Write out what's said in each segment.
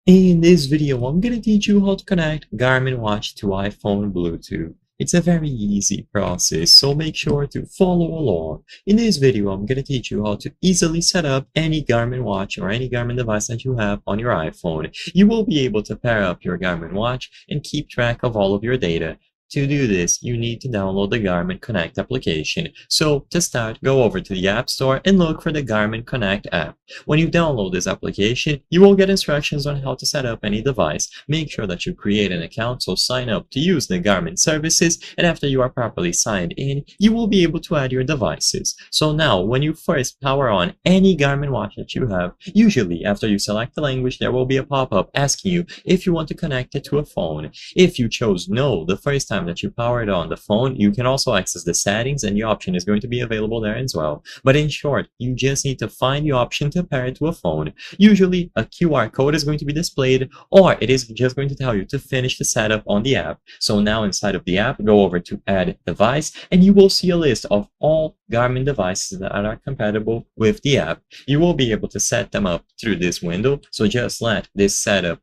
In this video, I'm going to teach you how to connect Garmin Watch to iPhone Bluetooth. It's a very easy process, so make sure to follow along. In this video, I'm going to teach you how to easily set up any Garmin Watch or any Garmin device that you have on your iPhone. You will be able to pair up your Garmin Watch and keep track of all of your data. To do this, you need to download the Garmin Connect application. So to start, go over to the App Store and look for the Garmin Connect app. When you download this application, you will get instructions on how to set up any device. Make sure that you create an account, so sign up to use the Garmin services, and after you are properly signed in, you will be able to add your devices. So now, when you first power on any Garmin watch that you have, usually after you select the language, there will be a pop-up asking you if you want to connect it to a phone. If you chose no the first time that you powered on the phone, you can also access the settings, and the option is going to be available there as well. But in short, you just need to find the option to pair it to a phone. Usually a QR code is going to be displayed, or it is just going to tell you to finish the setup on the app. So now inside of the app, go over to add device, and you will see a list of all Garmin devices that are compatible with the app. You will be able to set them up through this window, so just let this setup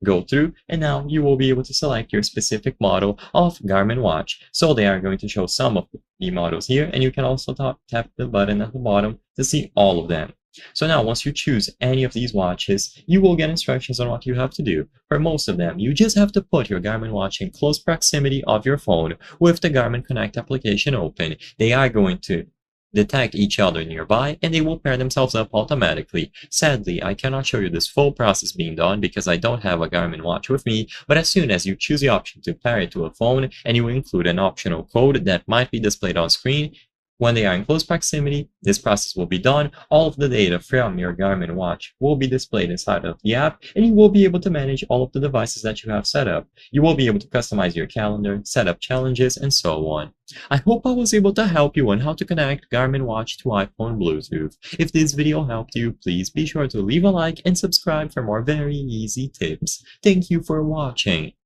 go through, and now you will be able to select your specific model of Garmin watch. So they are going to show some of the models here, and you can also tap the button at the bottom to see all of them. So now once you choose any of these watches, you will get instructions on what you have to do. For most of them, you just have to put your Garmin watch in close proximity of your phone with the Garmin Connect application open. They are going to detect each other nearby, and they will pair themselves up automatically. Sadly, I cannot show you this full process being done because I don't have a Garmin watch with me, but as soon as you choose the option to pair it to a phone and you include an optional code that might be displayed on screen, when they are in close proximity, this process will be done. All of the data from your Garmin watch will be displayed inside of the app, and you will be able to manage all of the devices that you have set up. You will be able to customize your calendar, set up challenges, and so on. I hope I was able to help you on how to connect Garmin Watch to iPhone Bluetooth. If this video helped you, please be sure to leave a like and subscribe for more very easy tips. Thank you for watching.